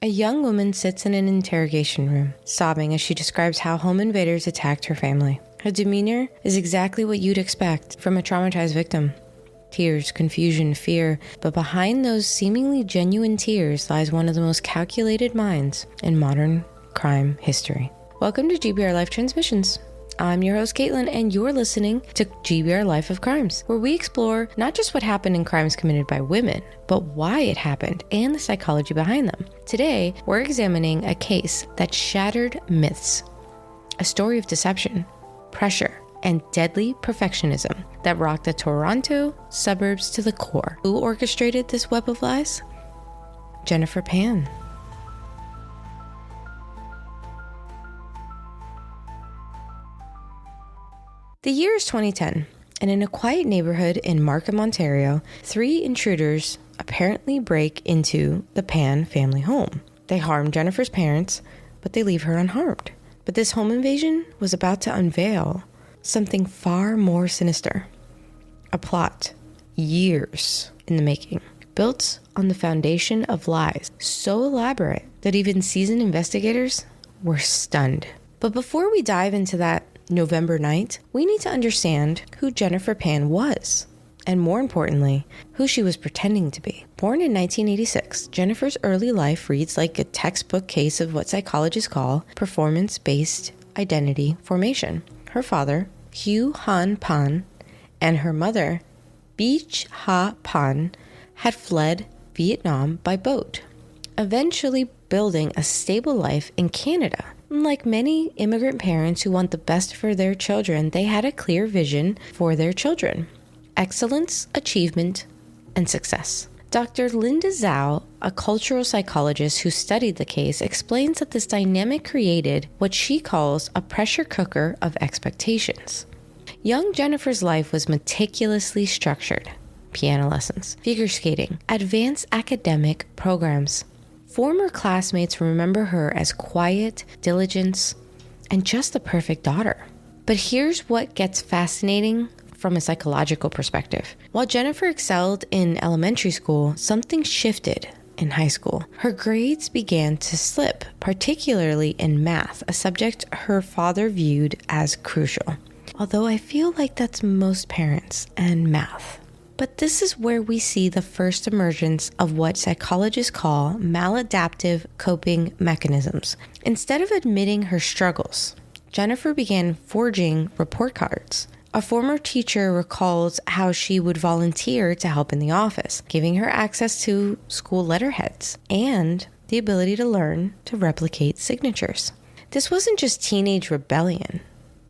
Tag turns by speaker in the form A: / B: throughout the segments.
A: A young woman sits in an interrogation room, sobbing as she describes how home invaders attacked her family. Her demeanor is exactly what you'd expect from a traumatized victim. Tears, confusion, fear, but behind those seemingly genuine tears lies one of the most calculated minds in modern crime history. Welcome to GBRLIFE Transmissions. I'm your host, Caitlin, and you're listening to GBRLIFE of Crimes, where we explore not just what happened in crimes committed by women, but why it happened and the psychology behind them. Today, we're examining a case that shattered myths, a story of deception, pressure, and deadly perfectionism that rocked the Toronto suburbs to the core. Who orchestrated this web of lies? Jennifer Pan. The year is 2010, and in a quiet neighborhood in Markham, Ontario, 3 intruders apparently break into the Pan family home. They harm Jennifer's parents, but they leave her unharmed. But this home invasion was about to unveil something far more sinister. A plot, years in the making, built on the foundation of lies so elaborate that even seasoned investigators were stunned. But before we dive into that November night, we need to understand who Jennifer Pan was, and more importantly, who she was pretending to be. Born in 1986, Jennifer's early life reads like a textbook case of what psychologists call performance-based identity formation. Her father, Hugh Han Pan, and her mother, Beach Ha Pan, had fled Vietnam by boat, eventually building a stable life in Canada. Like many immigrant parents who want the best for their children, they had a clear vision for their children: excellence, achievement, and success. Dr. Linda Zhou, a cultural psychologist who studied the case, explains that this dynamic created what she calls a pressure cooker of expectations. Young Jennifer's life was meticulously structured: piano lessons, figure skating, advanced academic programs. Former classmates remember her as quiet, diligent, and just the perfect daughter. But here's what gets fascinating from a psychological perspective. While Jennifer excelled in elementary school, something shifted in high school. Her grades began to slip, particularly in math, a subject her father viewed as crucial. Although I feel like that's most parents and math. But this is where we see the first emergence of what psychologists call maladaptive coping mechanisms. Instead of admitting her struggles, Jennifer began forging report cards. A former teacher recalls how she would volunteer to help in the office, giving her access to school letterheads and the ability to learn to replicate signatures. This wasn't just teenage rebellion.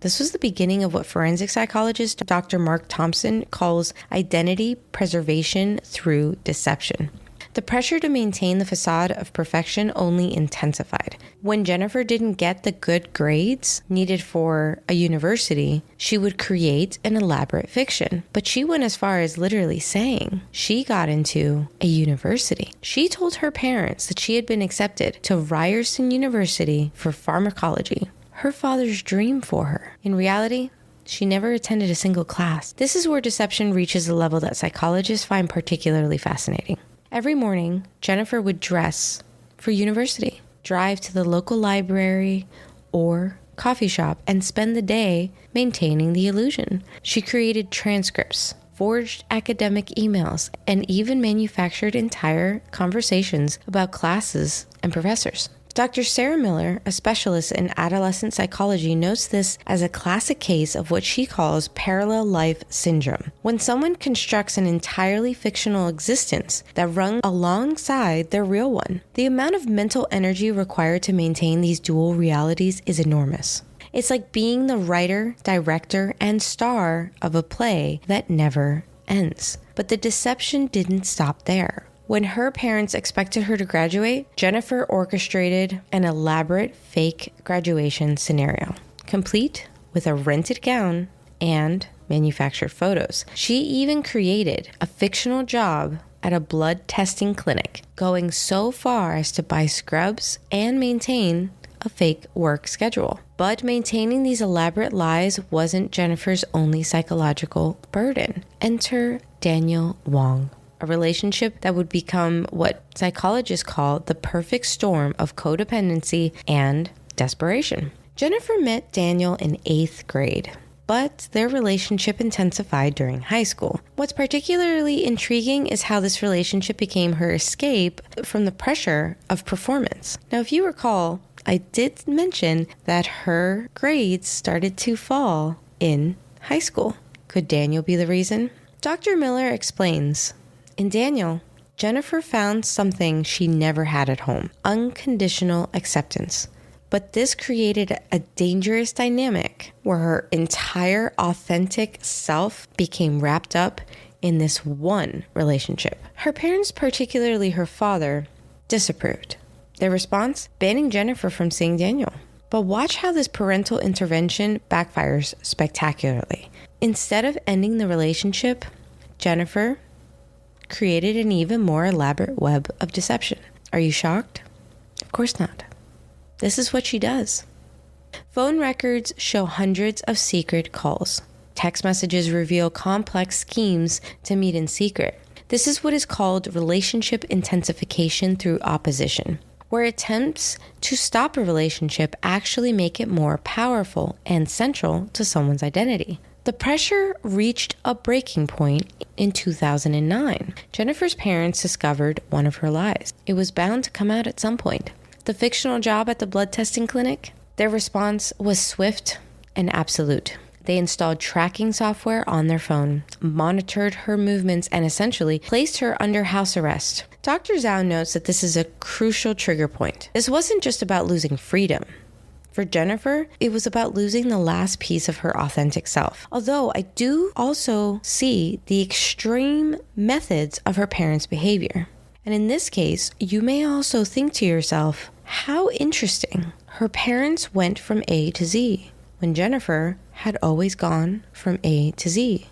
A: This was the beginning of what forensic psychologist Dr. Mark Thompson calls identity preservation through deception. The pressure to maintain the facade of perfection only intensified. When Jennifer didn't get the good grades needed for a university, she would create an elaborate fiction. But she went as far as literally saying she got into a university. She told her parents that she had been accepted to Ryerson University for pharmacology, her father's dream for her. In reality, she never attended a single class. This is where deception reaches a level that psychologists find particularly fascinating. Every morning, Jennifer would dress for university, drive to the local library or coffee shop, and spend the day maintaining the illusion. She created transcripts, forged academic emails, and even manufactured entire conversations about classes and professors. Dr. Sarah Miller, a specialist in adolescent psychology, notes this as a classic case of what she calls parallel life syndrome. When someone constructs an entirely fictional existence that runs alongside their real one, the amount of mental energy required to maintain these dual realities is enormous. It's like being the writer, director, and star of a play that never ends. But the deception didn't stop there. When her parents expected her to graduate, Jennifer orchestrated an elaborate fake graduation scenario, complete with a rented gown and manufactured photos. She even created a fictional job at a blood testing clinic, going so far as to buy scrubs and maintain a fake work schedule. But maintaining these elaborate lies wasn't Jennifer's only psychological burden. Enter Daniel Wong. a relationship that would become what psychologists call the perfect storm of codependency and desperation. Jennifer met Daniel in 8th grade, but their relationship intensified during high school. What's particularly intriguing is how this relationship became her escape from the pressure of performance. Now, if you recall, I did mention that her grades started to fall in high school. Could Daniel be the reason? Dr. Miller explains, in Daniel, Jennifer found something she never had at home, unconditional acceptance. But this created a dangerous dynamic where her entire authentic self became wrapped up in this one relationship. Her parents, particularly her father, disapproved. Their response? Banning Jennifer from seeing Daniel. But watch how this parental intervention backfires spectacularly. Instead of ending the relationship, Jennifer created an even more elaborate web of deception. Are you shocked? Of course not. This is what she does. Phone records show hundreds of secret calls. Text messages reveal complex schemes to meet in secret. This is what is called relationship intensification through opposition, where attempts to stop a relationship actually make it more powerful and central to someone's identity. The pressure reached a breaking point in 2009. Jennifer's parents discovered one of her lies. It was bound to come out at some point. The fictional job at the blood testing clinic, their response was swift and absolute. They installed tracking software on their phone, monitored her movements, and essentially placed her under house arrest. Dr. Zhou notes that this is a crucial trigger point. This wasn't just about losing freedom. For Jennifer, it was about losing the last piece of her authentic self. Although I do also see the extreme methods of her parents' behavior. And in this case, you may also think to yourself, how interesting. Her parents went from A to Z, when Jennifer had always gone from A to Z.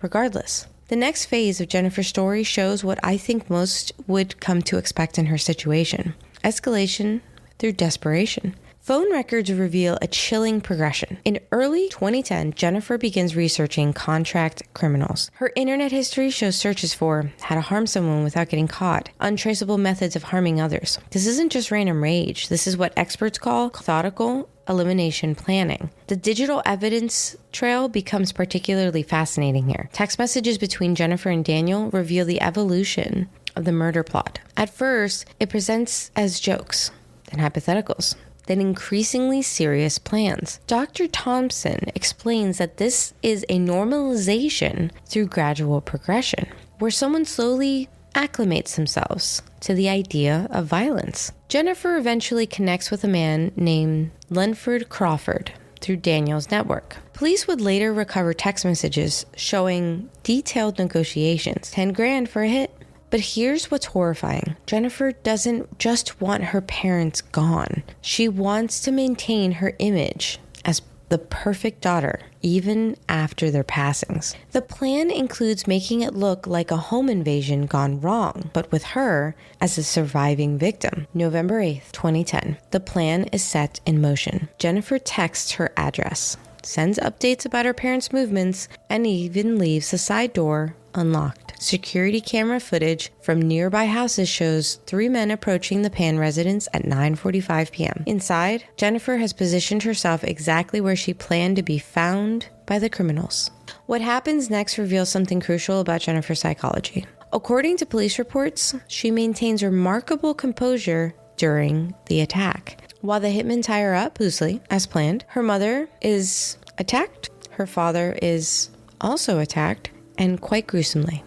A: Regardless, the next phase of Jennifer's story shows what I think most would come to expect in her situation. Escalation through desperation. Phone records reveal a chilling progression. In early 2010, Jennifer begins researching contract criminals. Her internet history shows searches for how to harm someone without getting caught, untraceable methods of harming others. This isn't just random rage. This is what experts call methodical elimination planning. The digital evidence trail becomes particularly fascinating here. Text messages between Jennifer and Daniel reveal the evolution of the murder plot. At first, it presents as jokes, then hypotheticals, then increasingly serious plans. Dr. Thompson explains that this is a normalization through gradual progression, where someone slowly acclimates themselves to the idea of violence. Jennifer eventually connects with a man named Lenford Crawford through Daniel's network. Police would later recover text messages showing detailed negotiations. 10 grand for a hit. But here's what's horrifying. Jennifer doesn't just want her parents gone. She wants to maintain her image as the perfect daughter, even after their passings. The plan includes making it look like a home invasion gone wrong, but with her as a surviving victim. November 8th, 2010. The plan is set in motion. Jennifer texts her address, sends updates about her parents' movements, and even leaves the side door unlocked. Security camera footage from nearby houses shows 3 men approaching the Pan residence at 9:45 p.m. Inside, Jennifer has positioned herself exactly where she planned to be found by the criminals. What happens next reveals something crucial about Jennifer's psychology. According to police reports, she maintains remarkable composure during the attack. While the hitmen tie her up loosely, as planned, her mother is attacked. Her father is also attacked, and quite gruesomely.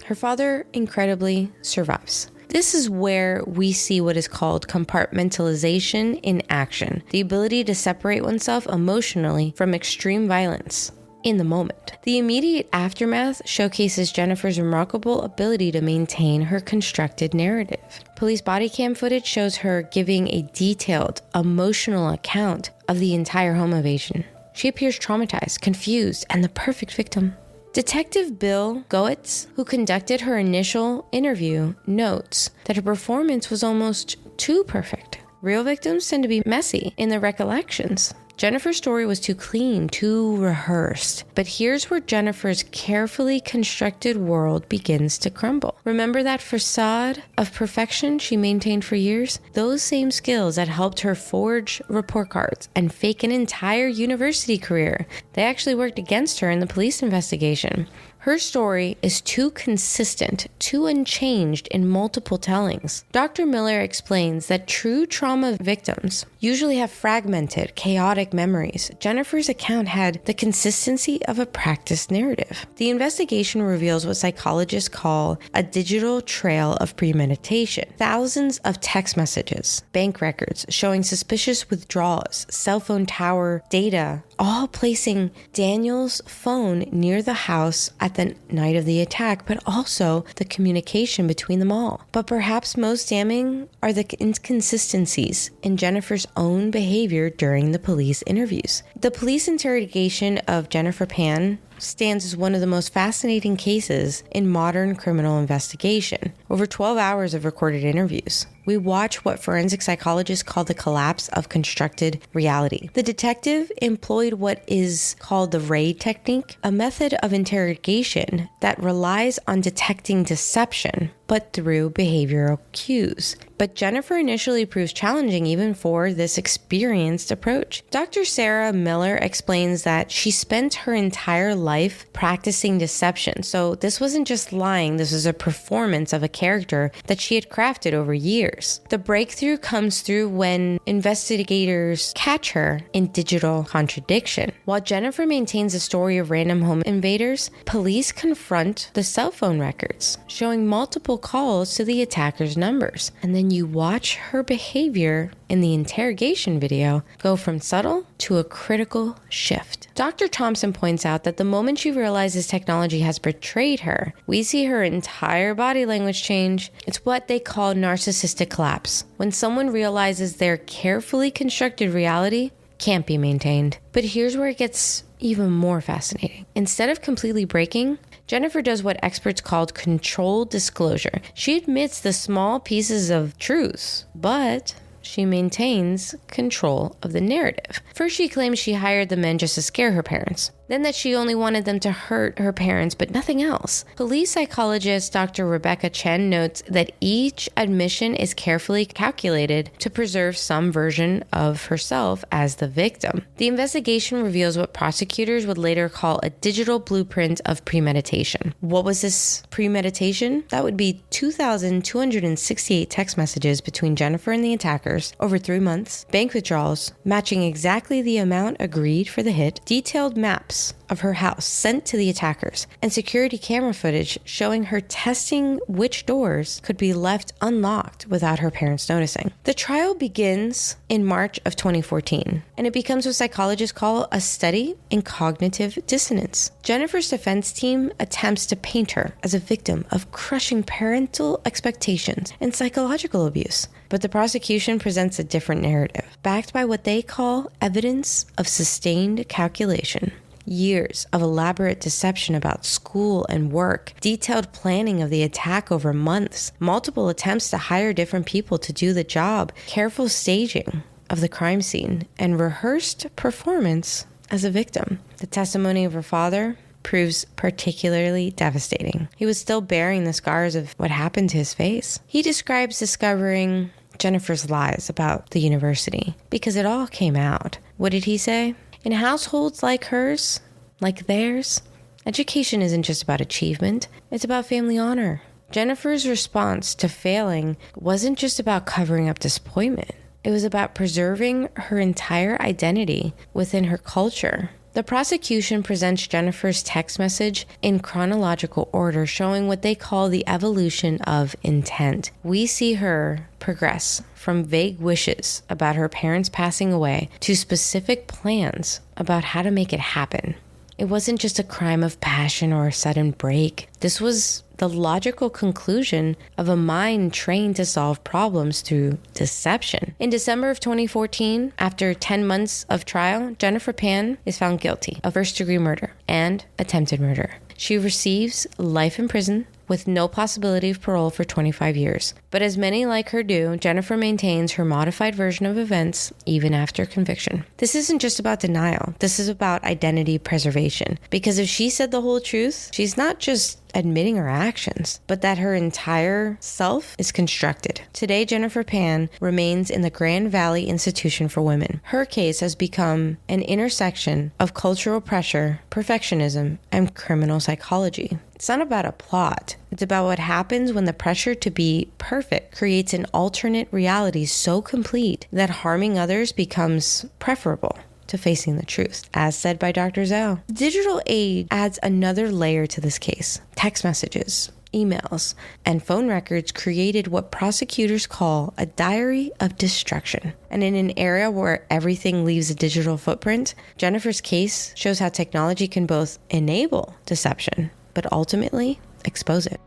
A: Her father incredibly survives. This is where we see what is called compartmentalization in action, the ability to separate oneself emotionally from extreme violence in the moment. The immediate aftermath showcases Jennifer's remarkable ability to maintain her constructed narrative. Police body cam footage shows her giving a detailed, emotional account of the entire home invasion. She appears traumatized, confused, and the perfect victim. Detective Bill Goetz, who conducted her initial interview, notes that her performance was almost too perfect. Real victims tend to be messy in their recollections. Jennifer's story was too clean, too rehearsed. But here's where Jennifer's carefully constructed world begins to crumble. Remember that facade of perfection she maintained for years? Those same skills that helped her forge report cards and fake an entire university career, they actually worked against her in the police investigation. Her story is too consistent, too unchanged in multiple tellings. Dr. Miller explains that true trauma victims usually have fragmented, chaotic memories. Jennifer's account had the consistency of a practiced narrative. The investigation reveals what psychologists call a digital trail of premeditation. Thousands of text messages, bank records showing suspicious withdrawals, cell phone tower data, all placing Daniel's phone near the house at the night of the attack, but also the communication between them all. But perhaps most damning are the inconsistencies in Jennifer's own behavior during the police interviews. The police interrogation of Jennifer Pan stands as one of the most fascinating cases in modern criminal investigation. Over 12 hours of recorded interviews. We watch what forensic psychologists call the collapse of constructed reality. The detective employed what is called the RAID technique, a method of interrogation that relies on detecting deception, but through behavioral cues. But Jennifer initially proves challenging even for this experienced approach. Dr. Sarah Miller explains that she spent her entire life practicing deception. So this wasn't just lying, this was a performance of a character that she had crafted over years. The breakthrough comes through when investigators catch her in digital contradiction. While Jennifer maintains a story of random home invaders, police confront the cell phone records, showing multiple calls to the attacker's numbers. And then you watch her behavior in the interrogation video go from subtle to a critical shift. Dr. Thompson points out that the moment she realizes technology has betrayed her, we see her entire body language change. It's what they call narcissistic collapse, when someone realizes their carefully constructed reality can't be maintained. But here's where it gets even more fascinating. Instead of completely breaking, Jennifer does what experts called controlled disclosure. She admits the small pieces of truth, but she maintains control of the narrative. First, she claims she hired the men just to scare her parents. Then that she only wanted them to hurt her parents, but nothing else. Police psychologist Dr. Rebecca Chen notes that each admission is carefully calculated to preserve some version of herself as the victim. The investigation reveals what prosecutors would later call a digital blueprint of premeditation. What was this premeditation? That would be 2,268 text messages between Jennifer and the attackers over 3 months, bank withdrawals matching exactly the amount agreed for the hit, detailed maps of her house sent to the attackers, and security camera footage showing her testing which doors could be left unlocked without her parents noticing. The trial begins in March of 2014, and it becomes what psychologists call a study in cognitive dissonance. Jennifer's defense team attempts to paint her as a victim of crushing parental expectations and psychological abuse, but the prosecution presents a different narrative, backed by what they call evidence of sustained calculation. Years of elaborate deception about school and work, detailed planning of the attack over months, multiple attempts to hire different people to do the job, careful staging of the crime scene, and rehearsed performance as a victim. The testimony of her father proves particularly devastating. He was still bearing the scars of what happened to his face. He describes discovering Jennifer's lies about the university because it all came out. What did he say? In households like hers, like theirs, education isn't just about achievement, it's about family honor. Jennifer's response to failing wasn't just about covering up disappointment. It was about preserving her entire identity within her culture. The prosecution presents Jennifer's text message in chronological order, showing what they call the evolution of intent. We see her progress from vague wishes about her parents passing away to specific plans about how to make it happen. It wasn't just a crime of passion or a sudden break. This was the logical conclusion of a mind trained to solve problems through deception. In December of 2014, after 10 months of trial, Jennifer Pan is found guilty of first-degree murder and attempted murder. She receives life in prison with no possibility of parole for 25 years. But as many like her do, Jennifer maintains her modified version of events even after conviction. This isn't just about denial. This is about identity preservation. Because if she said the whole truth, she's not just admitting her actions, but that her entire self is constructed. Today, Jennifer Pan remains in the Grand Valley Institution for Women. Her case has become an intersection of cultural pressure, perfectionism, and criminal psychology. It's not about a plot. It's about what happens when the pressure to be perfect creates an alternate reality so complete that harming others becomes preferable to facing the truth, as said by Dr. Zhou. Digital age adds another layer to this case. Text messages, emails, and phone records created what prosecutors call a diary of destruction. And in an era where everything leaves a digital footprint, Jennifer's case shows how technology can both enable deception, but ultimately expose it.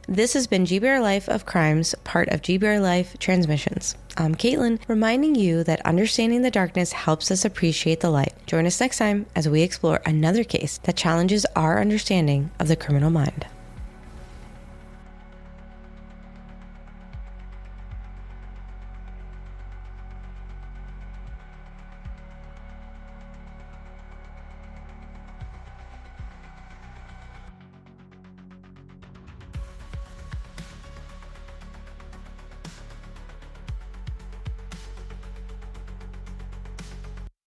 A: This has been GBRLIFE of Crimes, part of GBRLIFE Transmissions. I'm Caitlin, reminding you that understanding the darkness helps us appreciate the light. Join us next time as we explore another case that challenges our understanding of the criminal mind.